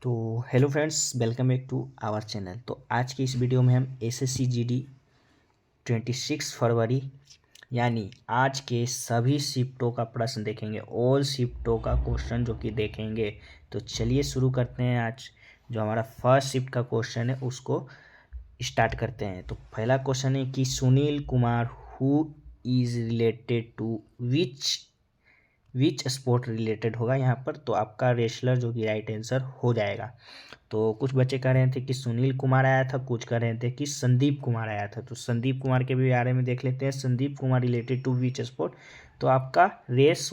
तो hello friends, welcome back to our channel. तो आज की इस वीडियो में हम एसएससी जीडी 26 फरवरी यानी आज के सभी शिफ्टों का प्रश्न देखेंगे। ऑल शिफ्टों का क्वेश्चन जो कि देखेंगे। तो चलिए शुरू करते हैं। आज जो हमारा फर्स्ट शिफ्ट का क्वेश्चन है उसको स्टार्ट करते हैं। तो पहला क्वेश्चन है कि Sunil Kumar who is related to which sport related होगा यहाँ पर। तो आपका रेसलर जो कि राइट आंसर हो जाएगा। तो कुछ बच्चे कह रहे थे कि सुनील कुमार आया था, कुछ कह रहे थे कि संदीप कुमार आया था। तो संदीप कुमार के भी बारे में देख लेते हैं। Sandeep Kumar related to which sport. तो आपका रेस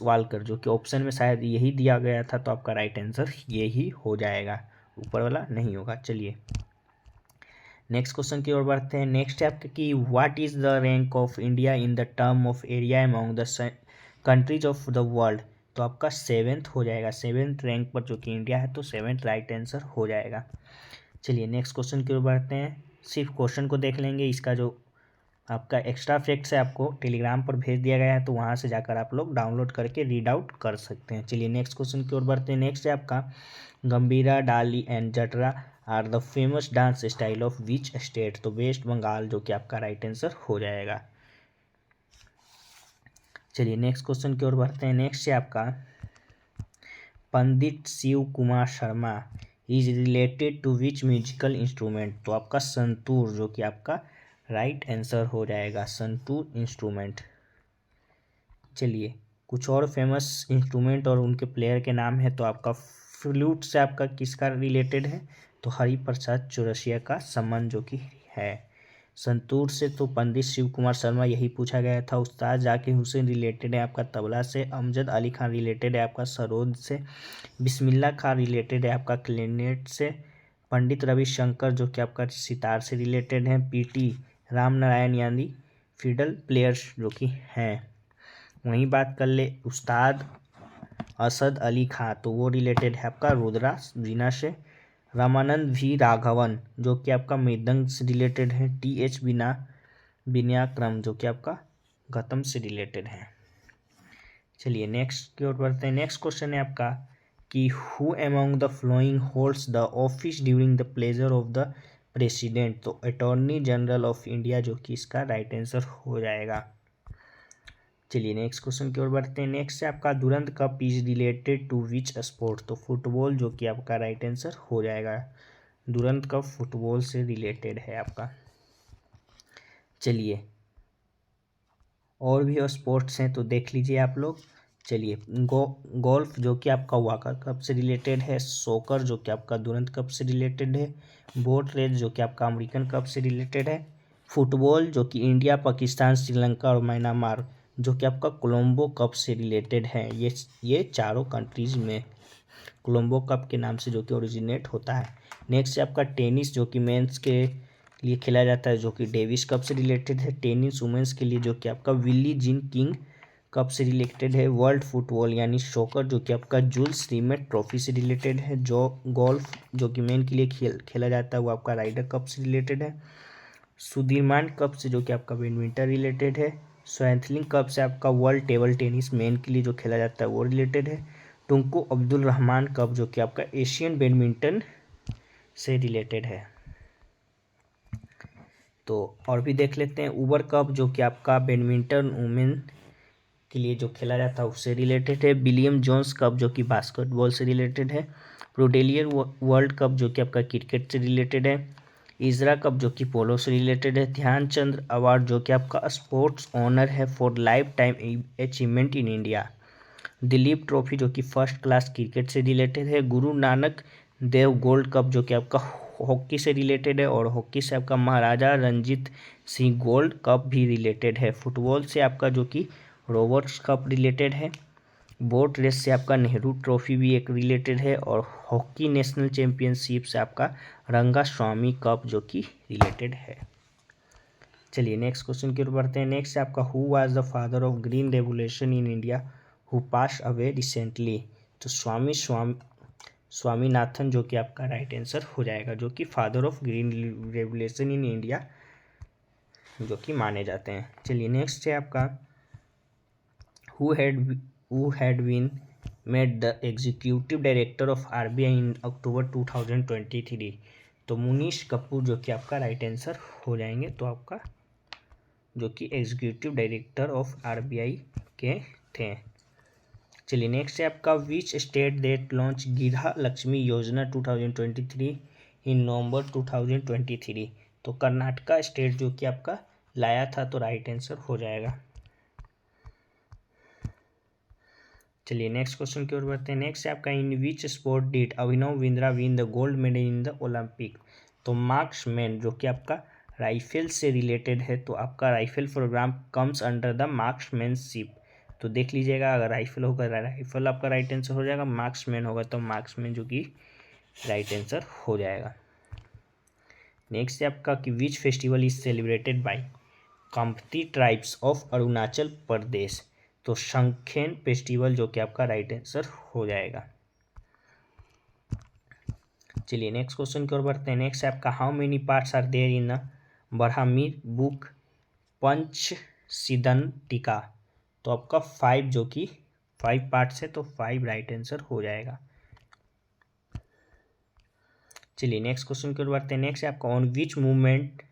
वाल्कर जो कि ऑप्शन में शायद यही दिया गया था। तो आपका राइट आंसर यही हो जाएगा, ऊपर वाला नहीं होगा। चलिए नेक्स्ट क्वेश्चन की ओर बढ़ते हैं। नेक्स्ट है आपका कि what is the rank of India in the term of area among the countries of the world. तो आपका 7th हो जाएगा। 7th रैंक पर जो कि इंडिया है, तो 7th राइट आंसर हो जाएगा। चलिए नेक्स्ट क्वेश्चन की ओर बढ़ते हैं। सिर्फ क्वेश्चन को देख लेंगे। इसका जो आपका एक्स्ट्रा फैक्ट्स है आपको टेलीग्राम पर भेज दिया गया है, तो वहाँ से जाकर आप लोग डाउनलोड करके रीड आउट कर सकते हैं। चलिए नेक्स्ट क्वेश्चन की ओर बढ़ते हैं। नेक्स्ट है आपका Gambhira, Dali and Jatra are the famous dance style of which state. तो वेस्ट बंगाल जो कि आपका राइट आंसर हो जाएगा। चलिए नेक्स्ट क्वेश्चन की ओर बढ़ते हैं। नेक्स्ट है आपका Pandit Shiv Kumar Sharma is related to which musical instrument. तो आपका संतूर जो कि आपका राइट आंसर हो जाएगा, संतूर इंस्ट्रूमेंट। चलिए कुछ और फेमस इंस्ट्रूमेंट और उनके प्लेयर के नाम है। तो आपका फ्लूट से आपका किसका रिलेटेड है। तो हरिप्रसाद चौरसिया का संबंध जो कि है। संतूर से तो पंडित शिव कुमार शर्मा यही पूछा गया था। उस्ताद जाकिर हुसैन रिलेटेड है आपका तबला से। अमजद अली खान रिलेटेड है आपका सरोद से। बिस्मिल्लाह खान रिलेटेड है आपका क्लैरिनेट से। पंडित रविशंकर जो कि आपका सितार से रिलेटेड है। पीटी राम नारायण यानी फिडल प्लेयर्स जो कि हैं। वहीं बात कर ले उस्ताद असद अली खां, तो वो रिलेटेड है आपका रुद्रा वीणा से। रामानंद भी राघवन जो कि आपका मृदंग से रिलेटेड है। टी एच विनयाक्रम जो कि आपका गतम से रिलेटेड है। चलिए नेक्स्ट की ओर बढ़ते हैं। नेक्स्ट क्वेश्चन है आपका कि who among the flowing holds the office during the pleasure of the president. तो अटॉर्नी जनरल ऑफ इंडिया जो कि इसका राइट आंसर हो जाएगा। चलिए नेक्स्ट क्वेश्चन की ओर बढ़ते हैं। नेक्स्ट है आपका Durand Cup is related to which sport. तो फुटबॉल जो कि आपका राइट आंसर हो जाएगा। दुरंत कप फुटबॉल से रिलेटेड है आपका। चलिए और भी स्पोर्ट्स हैं तो देख लीजिए आप लोग। चलिए गोल्फ जो कि आपका वाकर कप से रिलेटेड है। सोकर जो कि आपका दुरंत कप से रिलेटेड है। बोट रेस जो कि आपका अमेरिकन कप से रिलेटेड है। फुटबॉल जो कि इंडिया, पाकिस्तान, श्रीलंका और म्यांमार जो कि आपका कोलंबो कप से रिलेटेड है। ये चारों कंट्रीज में कोलंबो कप के नाम से जो कि ओरिजिनेट होता है। नेक्स्ट है आपका टेनिस जो कि मेंस के लिए खेला जाता है, जो कि डेविस कप से रिलेटेड है। टेनिस वुमेन्स के लिए जो कि आपका विली जीन किंग कप से रिलेटेड है। वर्ल्ड फुटबॉल यानी सोकर जो कि आपका जूल्स रिमेट ट्रॉफी से रिलेटेड है। जो गोल्फ जो कि मेन के लिए खेला जाता है वो आपका राइडर कप से रिलेटेड है। सुदीरमान कप से जो कि आपका बैडमिंटन रिलेटेड है। स्वैथलिंग कप से आपका वर्ल्ड टेबल टेनिस मेन के लिए जो खेला जाता है वो रिलेटेड है। टुंकू अब्दुल रहमान कप जो कि आपका एशियन बैडमिंटन से रिलेटेड है। तो और भी देख लेते हैं। उबर कप जो कि आपका बैडमिंटन वुमेन के लिए जो खेला जाता है उससे रिलेटेड है। विलियम जोन्स कप जो कि बास्केटबॉल से रिलेटेड है। प्रोडेलियर वर्ल्ड कप जो कि आपका क्रिकेट से रिलेटेड है। इजरा कप जो कि पोलो से रिलेटेड है। ध्यानचंद अवार्ड जो कि आपका स्पोर्ट्स ऑनर है for life time achievement in India. Dilip trophy जो कि फर्स्ट क्लास क्रिकेट से रिलेटेड है। गुरु नानक देव गोल्ड कप जो कि आपका हॉकी से रिलेटेड है। और हॉकी से आपका महाराजा रंजीत सिंह गोल्ड कप भी रिलेटेड है। फुटबॉल से आपका जो कि रोबर्ट्स कप रिलेटेड है। बोट रेस से आपका नेहरू ट्रॉफी भी एक रिलेटेड है। और हॉकी नेशनल चैंपियनशिप से आपका रंगा स्वामी कप जो कि रिलेटेड है। चलिए नेक्स्ट क्वेश्चन की ओर बढ़ते हैं। नेक्स्ट है आपका who was the father of green revolution in India who pass away recently. तो स्वामीनाथन जो कि आपका राइट आंसर हो जाएगा, जो कि father of green revolution in India जो कि माने जाते हैं। चलिए नेक्स्ट है आपका who had been made the executive director of RBI in October 2023। तो मुनीश कपूर जो कि आपका राइट आंसर हो जाएंगे, तो आपका जो कि एग्जीक्यूटिव डायरेक्टर ऑफ आरबीआई के थे। चलिए नेक्स्ट है आपका विच स्टेट दैट लॉन्च गृह लक्ष्मी योजना 2023 इन नवंबर 2023। तो कर्नाटका स्टेट जो कि आपका लाया था, तो राइट आंसर हो जाएगा। चलिए नेक्स्ट क्वेश्चन की ओर बढ़ते हैं। नेक्स्ट है आपका in which sport did Abhinav Bindra win the gold medal in the Olympic. तो मार्क्समैन जो कि आपका राइफल से रिलेटेड है, तो आपका rifle program comes under the marksmanship. तो देख लीजिएगा, अगर राइफल होगा राइफल आपका राइट आंसर हो जाएगा, मार्क्समैन होगा तो मार्क्समैन जो कि राइट आंसर हो जाएगा। नेक्स्ट है आपका कि which festival is celebrated by Khampti tribes of Arunachal Pradesh. तो शंखेन फेस्टिवल जो कि आपका राइट आंसर हो जाएगा। चलिए नेक्स्ट क्वेश्चन की ओर बढ़ते हैं। नेक्स्ट है आपका how many parts are there in Brahmi book Panchasiddhantika. तो आपका 5 जो कि 5 पार्ट्स है, तो 5 राइट आंसर हो जाएगा। चलिए नेक्स्ट क्वेश्चन की ओर बढ़ते हैं। नेक्स्ट है आपका ऑन विच मूवमेंट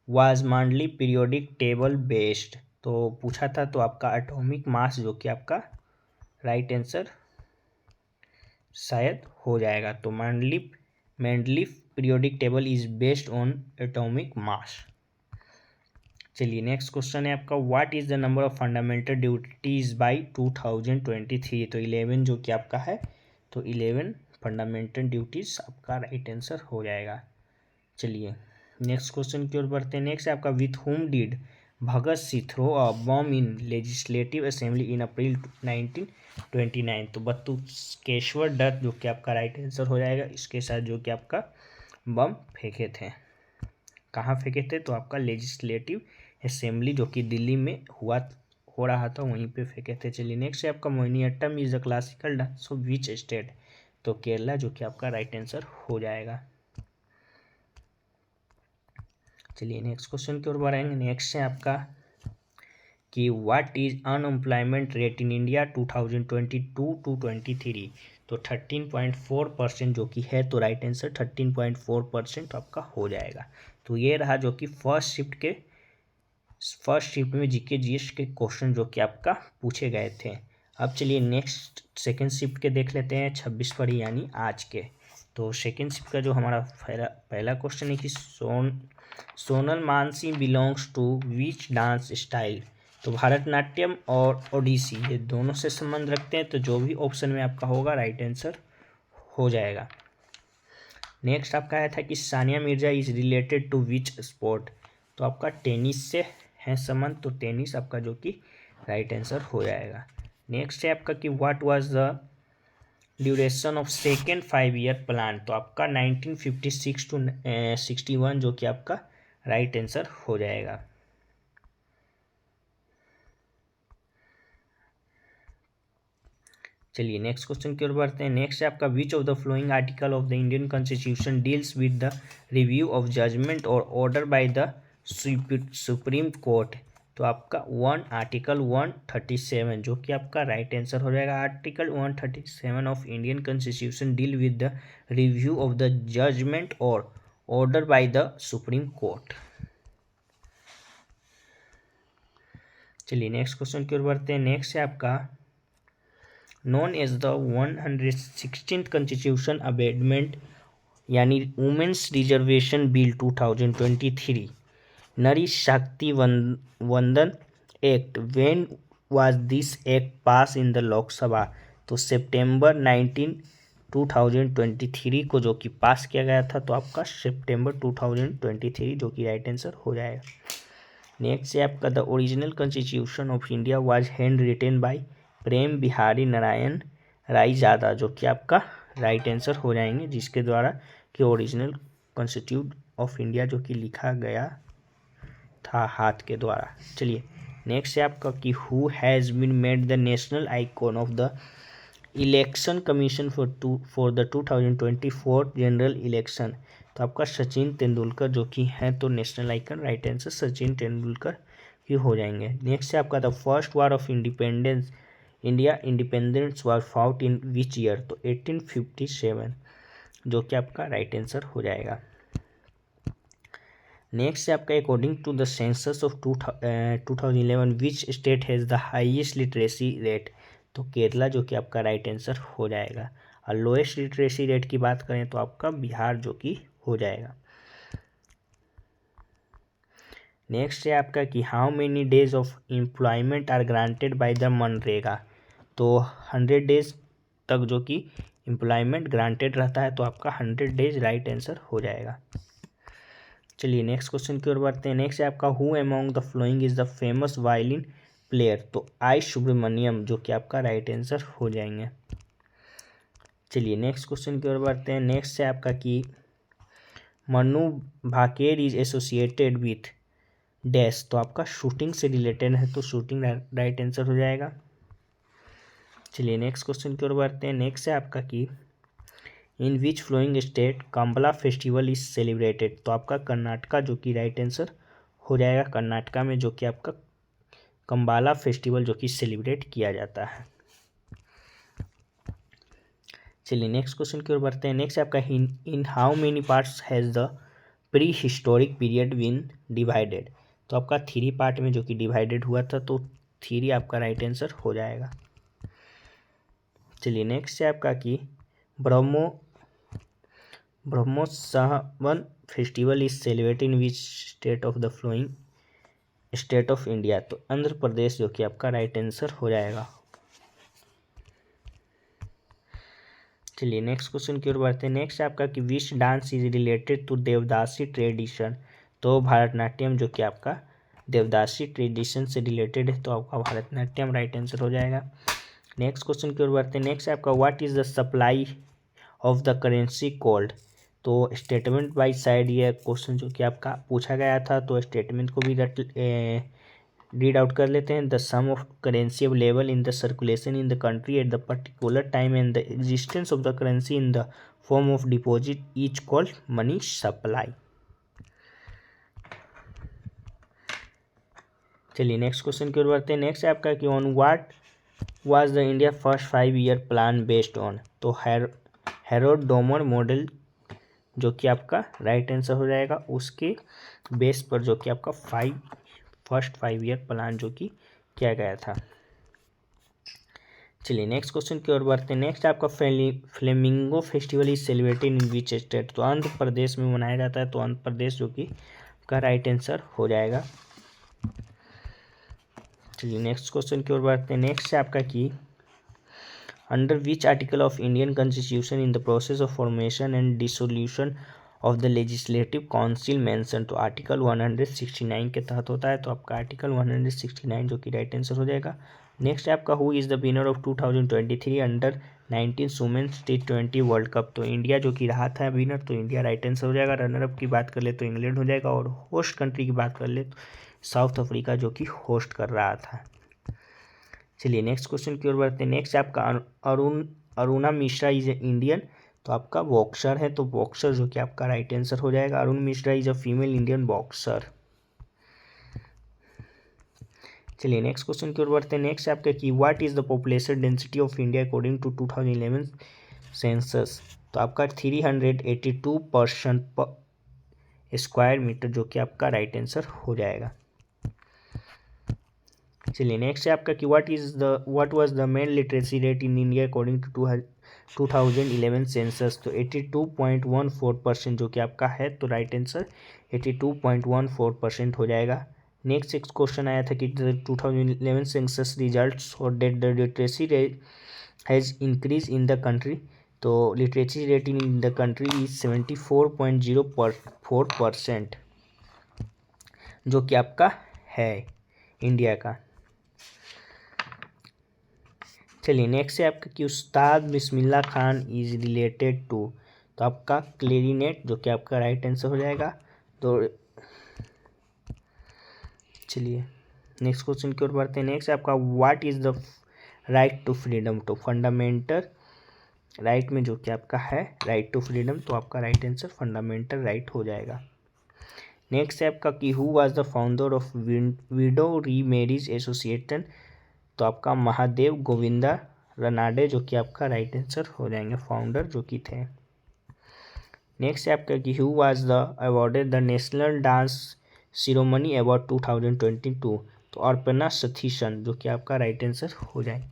वाज मांडली पीरियोडिक टेबल बेस्ड। तो पूछा था, तो आपका एटॉमिक मास जो कि आपका राइट आंसर शायद हो जाएगा। तो Mendeleev periodic table is based on atomic mass. चलिए नेक्स्ट क्वेश्चन है आपका what is the number of fundamental duties by 2023। तो 11 जो कि आपका है, तो 11 फंडामेंटल ड्यूटीज आपका राइट आंसर हो जाएगा। चलिए नेक्स्ट क्वेश्चन की ओर बढ़ते हैं। नेक्स्ट है आपका with whom did Bhagat Singh throw a bomb in legislative assembly in April 1929। तो बटुकेश्वर दत्त जो कि आपका राइट आंसर हो जाएगा, इसके साथ जो कि आपका बम फेंके थे। कहाँ फेंके थे, तो आपका लेजिस्लेटिव असेंबली जो कि दिल्ली में हो रहा था, वहीं पे फेंके थे। चलिए नेक्स्ट है आपका Mohiniyattam is the classical dance of which state. तो केरला जो कि आपका राइट आंसर हो जाएगा। चलिए नेक्स्ट क्वेश्चन की ओर बढ़ेंगे। नेक्स्ट है आपका कि what is unemployment rate in India 2022 to 23। तो 13.4% जो कि है, तो राइट आंसर 13.4% आपका हो जाएगा। तो ये रहा जो कि फर्स्ट शिफ्ट में जीके जीएस के क्वेश्चन जो कि आपका पूछे गए थे। अब चलिए नेक्स्ट सेकेंड शिफ्ट के देख लेते हैं 26 फरवरी यानी आज के। तो सेकेंड शिफ्ट का जो हमारा पहला क्वेश्चन है कि Sonal Mansingh belongs to which dance style. तो भारतनाट्यम और ओडिसी ये दोनों से संबंध रखते हैं, तो जो भी ऑप्शन में आपका होगा राइट आंसर हो जाएगा। नेक्स्ट आपका आया था कि Sania Mirza is related to which sport. तो आपका टेनिस से है संबंध, तो टेनिस आपका जो कि राइट आंसर हो जाएगा। नेक्स्ट है आपका कि what was the duration of second 5-year plan. तो आपका 1956 टू 61 जो कि आपका राइट आंसर हो जाएगा। चलिए नेक्स्ट क्वेश्चन की ओर बढ़ते हैं। नेक्स्ट है आपका which of the following article of the Indian constitution deals with the review of judgement और order by the supreme court. तो आपका आर्टिकल 137 जो कि आपका राइट आंसर हो जाएगा। Article 137 of Indian constitution deal with the review of the judgement और order by the supreme court. चलिए नेक्स्ट क्वेश्चन की ओर बढ़ते हैं। नेक्स्ट है आपका known as the 116th constitution amendment यानी women's reservation bill 2023 Nari Shakti Vandan act when was this act pass in the Lok Sabha. तो सितंबर 19 2023 को जो कि पास किया गया था, तो आपका सितंबर 2023 जो कि राइट आंसर हो जाएगा। नेक्स्ट है आपका the original constitution of India was hand written by Prem Behari Narain Raizada जो कि आपका राइट आंसर हो जाएंगे, जिसके द्वारा कि ओरिजिनल कॉन्स्टिट्यूट ऑफ इंडिया जो कि लिखा गया था हाथ के द्वारा। चलिए नेक्स्ट है आपका कि who has been made the national icon of the election commission for the 2024 general election. तो आपका सचिन तेंदुलकर जो कि हैं, तो national icon right answer Sachin Tendulkar ही हो जाएंगे। नेक्स्ट है आपका the first war of independence India independence was fought in which year, तो 1857, जो कि आपका राइट आंसर हो जाएगा। नेक्स्ट है आपका according to the census of 2011 which state has the highest literacy rate, तो केरला जो कि आपका राइट आंसर हो जाएगा। और लोएस्ट लिटरेसी रेट की बात करें तो आपका बिहार जो कि हो जाएगा। नेक्स्ट है आपका कि how many days of employment are granted by the MNREGA, तो 100 डेज तक जो कि एम्प्लॉयमेंट ग्रांटेड रहता है, तो आपका 100 डेज राइट आंसर हो जाएगा। चलिए नेक्स्ट क्वेश्चन की ओर बढ़ते हैं। नेक्स्ट है आपका who among the following is the famous violin player, तो आई सुब्रमण्यम जो कि आपका राइट आंसर हो जाएंगे। चलिए नेक्स्ट क्वेश्चन की ओर बढ़ते हैं। नेक्स्ट है आपका कि Manu Bhaker is associated with dash, तो आपका शूटिंग से रिलेटेड है, तो शूटिंग राइट आंसर हो जाएगा। चलिए नेक्स्ट क्वेश्चन की ओर बढ़ते हैं। नेक्स्ट है आपका कि in which following state Kambala festival is celebrated, तो आपका कर्नाटका जो कि राइट आंसर हो जाएगा। कर्नाटका में जो कि आपका कंबाला फेस्टिवल जो कि सेलिब्रेट किया जाता है। चलिए नेक्स्ट क्वेश्चन की ओर बढ़ते हैं। नेक्स्ट आपका in how many parts has the prehistoric period been divided, तो आपका 3 पार्ट में जो कि डिवाइडेड हुआ था, तो 3 आपका राइट आंसर हो जाएगा। चलिए नेक्स्ट है आपका कि Brahmotsavam festival is celebrated in which state of the following state of India, तो आंध्र प्रदेश जो कि आपका राइट आंसर हो जाएगा। चलिए नेक्स्ट क्वेश्चन की ओर बढ़ते हैं। नेक्स्ट आपका कि which dance is related to devadasi tradition, तो भारतनाट्यम जो कि आपका देवदासी ट्रेडिशन से रिलेटेड है, तो आपका भारतनाट्यम राइट आंसर हो जाएगा। नेक्स्ट क्वेश्चन की ओर बढ़ते हैं। नेक्स्ट आपका what is the supply of the currency called, तो स्टेटमेंट बाय साइड ये क्वेश्चन जो कि आपका पूछा गया था, तो स्टेटमेंट को भी रीड आउट कर लेते हैं। The sum of currency available in the circulation in the country at the particular time and the existence of the currency in the form of deposit is called money supply. चलिए next question की ओर बढ़ते हैं। Next आपका कि on what was the India first 5-year plan based on, तो Harold Domar model जो कि आपका राइट आंसर हो जाएगा। उसके बेस पर जो कि आपका फर्स्ट 5-year प्लान जो कि किया गया था। चलिए नेक्स्ट क्वेश्चन की ओर बढ़ते हैं। नेक्स्ट आपका flamingo festival is celebrated in which state, तो आंध्र प्रदेश में मनाया जाता है, तो आंध्र प्रदेश जो कि आपका राइट आंसर हो जाएगा। चलिए नेक्स्ट क्वेश्चन की ओर बढ़ते हैं। नेक्स्ट है आपका कि under which article of Indian constitution in the process of formation and dissolution of the legislative council mention, तो आर्टिकल 169 के तहत होता है, तो आपका आर्टिकल 169 जो कि राइट आंसर हो जाएगा। नेक्स्ट है आपका who is the winner of 2023 under 19 women's T20 world cup, तो इंडिया जो कि रहा था विनर, तो इंडिया राइट आंसर हो जाएगा। रनर अप की बात कर ले तो इंग्लैंड हो जाएगा, और होस्ट कंट्री की बात कर ले तो साउथ अफ्रीका जो कि होस्ट कर रहा था। चलिए नेक्स्ट क्वेश्चन की ओर बढ़ते हैं। नेक्स्ट आपका Aruna Mishra is a Indian, तो आपका बॉक्सर है, तो बॉक्सर जो कि आपका राइट आंसर हो जाएगा। Arun Mishra is a female Indian boxer. चलिए नेक्स्ट क्वेश्चन की ओर बढ़ते हैं। नेक्स्ट आपका कि what is the population density of India according to 2011 census, तो आपका 382 पर्सन पर स्क्वायर मीटर जो कि आपका राइट आंसर हो जाएगा। चलिए नेक्स्ट है आपका कि what was the mean literacy rate in India according to 2011 census, तो 82.14% जो कि आपका है, तो राइट आंसर 82.14% हो जाएगा। नेक्स्ट एक क्वेश्चन आया था कि 2011 सेंसस रिजल्ट्स और that the literacy rate has increase in the country, तो literacy rate in the country is 74.04% जो कि आपका है इंडिया का। चलिए नेक्स्ट है आपका कि उस्ताद Bismillah Khan is related to, तो आपका क्लेरिनेट जो कि आपका राइट आंसर हो जाएगा। तो चलिए नेक्स्ट क्वेश्चन की ओर बढ़ते हैं। नेक्स्ट आपका what is the right to freedom, तो फंडामेंटल राइट में जो कि आपका है राइट टू फ्रीडम, तो आपका राइट आंसर फंडामेंटल राइट हो जाएगा। नेक्स्ट है आपका कि who was the founder of window री मैरिज एसोसिएशन, तो तो आपका महादेव गोविंदा रनाडे जो कि आपका राइट आंसर हो जाएंगे, फाउंडर जो कि थे। नेक्स्ट है आपका कि who was the awarded the national dance ceremony award 2022, तो अर्पणा सतीशन जो कि आपका राइट आंसर हो जाए।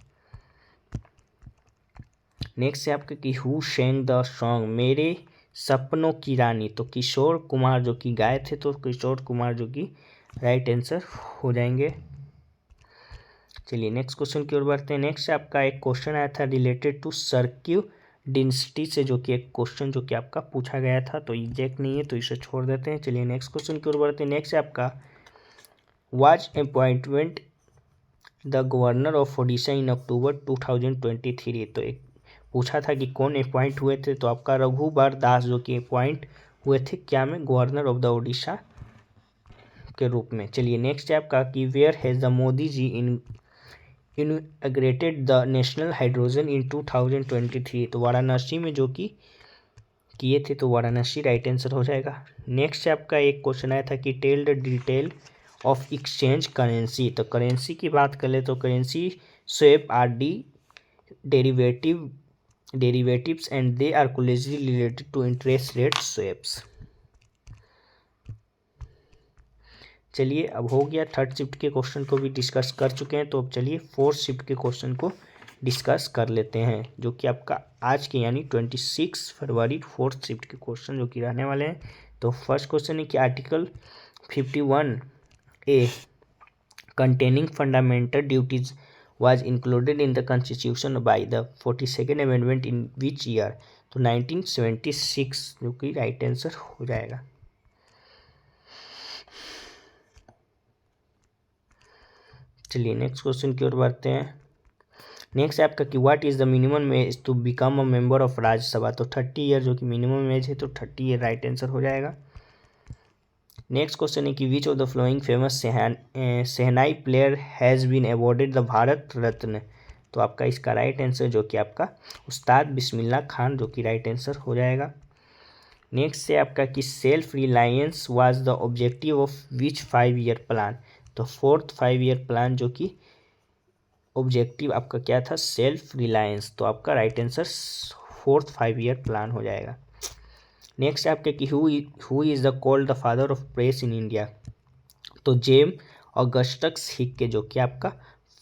नेक्स्ट है आपका कि हु सेंग द सॉन्ग मेरे सपनों की रानी, तो किशोर कुमार जो कि गाए थे, तो किशोर कुमार जो कि राइट आंसर हो जाएंगे। चलिए नेक्स्ट क्वेश्चन की ओर बढ़ते हैं। नेक्स्ट आपका एक क्वेश्चन आया था रिलेटेड टू सर्क्यू डेंसिटी से, जो कि एक क्वेश्चन जो कि आपका पूछा गया था, तो एग्जैक्ट नहीं है तो इसे छोड़ देते हैं। चलिए नेक्स्ट क्वेश्चन की ओर बढ़ते हैं। नेक्स्ट आपका was appointment the governor of Odisha in October 2023, तो एक पूछा था कि कौन अपॉइंट हुए थे, तो आपका रघुबर दास जो कि अपॉइंट हुए थे क्या में, गवर्नर ऑफ द ओडिशा के रूप में। चलिए नेक्स्ट है आपका कि where has the Modi ji inaugurated the national hydrogen in 2023, तो वाराणसी में जो कि किए थे, तो वाराणसी राइट आंसर हो जाएगा। नेक्स्ट आपका एक क्वेश्चन आया था कि tell the detail of exchange currency, तो करेंसी की बात कर ले तो currency swap are derivatives and they are closely related to interest rate swaps. चलिए अब हो गया, थर्ड शिफ्ट के क्वेश्चन को भी डिस्कस कर चुके हैं, तो अब चलिए फोर्थ शिफ्ट के क्वेश्चन को डिस्कस कर लेते हैं, जो कि आपका आज के यानी 26 फरवरी फोर्थ शिफ्ट के क्वेश्चन जो कि रहने वाले हैं। तो फर्स्ट क्वेश्चन है कि article 51A containing fundamental duties was included in the constitution by the 42nd amendment in which year, तो 1976 जो कि राइट आंसर हो जाएगा। चलिए नेक्स्ट क्वेश्चन की ओर बढ़ते हैं। नेक्स्ट आपका कि what is the minimum age to become a member of Rajya Sabha, तो 30 ईयर जो कि मिनिमम एज है, तो 30 ईयर राइट आंसर हो जाएगा। नेक्स्ट क्वेश्चन है कि which of the following famous shehnai player has been awarded the Bharat Ratna, तो आपका इसका राइट आंसर जो कि आपका उस्ताद बिस्मिल्लाह खान जो कि राइट आंसर हो जाएगा। नेक्स्ट है आपका कि self reliance was the objective of which 5 year plan, तो फोर्थ 5 ईयर प्लान जो कि ऑब्जेक्टिव आपका क्या था, सेल्फ रिलायंस, तो आपका right answer fourth 5 year plan हो जाएगा। नेक्स्ट आपके कि who is the called the father of press in India, तो जेम ऑगस्टस हिक्के जो कि आपका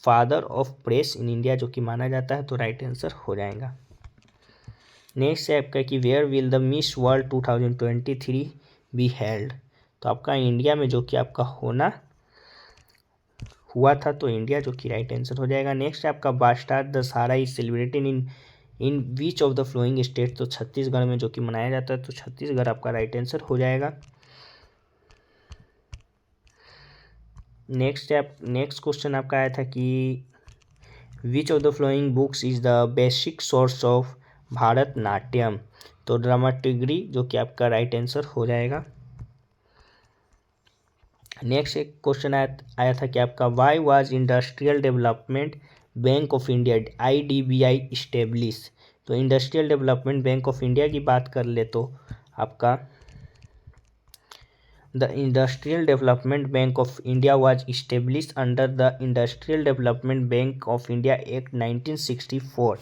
father of press in India जो कि माना जाता है, तो राइट आंसर हो जाएगा। नेक्स्ट है आपका कि where will the miss world 2023 be held, तो आपका इंडिया में जो कि आपका हुआ था, तो इंडिया जो कि राइट आंसर हो जाएगा। नेक्स्ट है आपका Bastar Dussehra is celebrated in which of the following state, तो छत्तीसगढ़ में जो कि मनाया जाता है, तो छत्तीसगढ़ आपका राइट आंसर हो जाएगा। नेक्स्ट क्वेश्चन आपका आया था कि which of the flowing books is the basic source of Bharatanatyam, तो ड्रामाटिग्री जो कि आपका राइट आंसर हो जाएगा। नेक्स्ट एक क्वेश्चन आया था कि आपका why was industrial development bank of India IDBI establish, तो industrial development bank of India की बात कर ले तो आपका the industrial development bank of India was establish under the industrial development bank of India act 1964।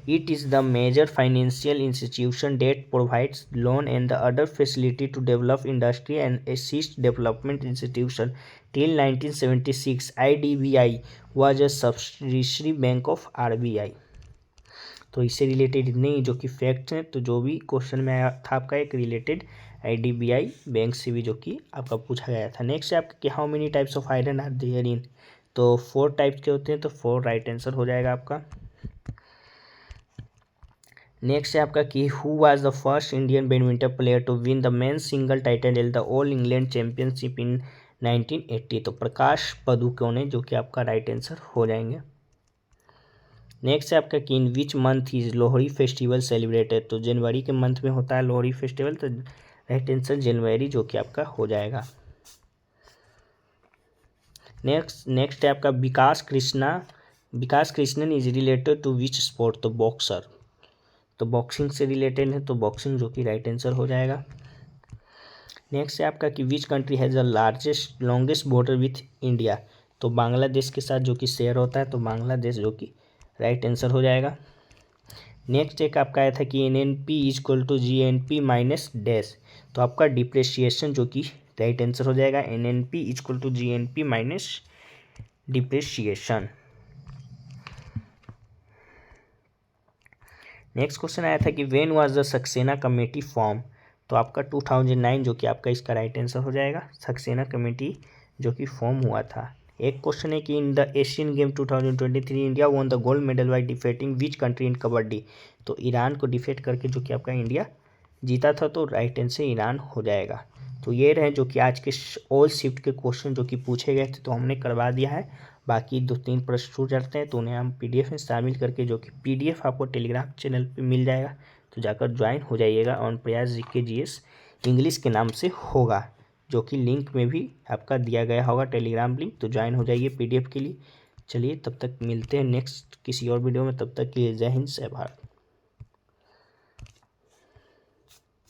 It is the major financial institution that provides loan and the other facility to develop industry and assist development institution. Till 1976, IDBI was a subsidiary bank of RBI. तो इससे related नहीं जो कि facts हैं, तो जो भी question में आया था आपका एक रिलेटेड IDBI बैंक से भी जो कि आपका पूछा गया था। नेक्स्ट है आपका कि how many types of iron are there in, तो 4 टाइप्स के होते हैं, तो 4 राइट आंसर हो जाएगा आपका। नेक्स्ट है आपका कि who was the first Indian badminton player to win the men's single title at the all England championship in 1980, तो प्रकाश पादुकोणे जो कि आपका राइट आंसर हो जाएंगे। नेक्स्ट है आपका कि in which month is Lohri festival celebrated, तो जनवरी के मंथ में होता है लोहड़ी फेस्टिवल, तो राइट आंसर जनवरी जो कि आपका हो जाएगा। नेक्स्ट है आपका Vikas Krishnan is related to which sport, तो बॉक्सर, तो बॉक्सिंग से रिलेटेड है, तो बॉक्सिंग जो कि राइट आंसर हो जाएगा। नेक्स्ट है आपका कि which country has the longest border with India, तो बांग्लादेश के साथ जो कि शेयर होता है, तो बांग्लादेश जो कि राइट आंसर हो जाएगा। नेक्स्ट एक आपका आया था कि NNP equal to GNP minus dash, तो आपका डिप्रेशिएशन जो कि राइट आंसर हो जाएगा। NNP equal to GNP minus depreciation. नेक्स्ट क्वेश्चन आया था कि when was the Saxena committee form, तो आपका 2009 जो कि आपका इसका राइट आंसर हो जाएगा। सक्सेना कमेटी जो कि फॉर्म हुआ था। एक क्वेश्चन है कि in the Asian game 2023 India won the gold medal by defeating which country in kabaddi, तो ईरान को डिफीट करके जो कि आपका इंडिया जीता था, तो राइट आंसर ईरान हो जाएगा। तो ये रहे जो कि आज के ऑल शिफ्ट के क्वेश्चन जो कि पूछे गए थे, तो हमने करवा दिया है। बाकी 2-3 प्रश्न छूट जाते हैं, तो उन्हें हम PDF में शामिल करके, जो कि PDF आपको टेलीग्राम चैनल पे मिल जाएगा, तो जाकर ज्वाइन हो जाइएगा। ऑन प्रयास GK GS इंग्लिश के नाम से होगा, जो कि लिंक में भी आपका दिया गया होगा टेलीग्राम लिंक, तो ज्वाइन हो जाइए PDF के लिए। चलिए तब तक मिलते हैं नेक्स्ट किसी और वीडियो में, तब तक के लिए जय हिंद जय भारत।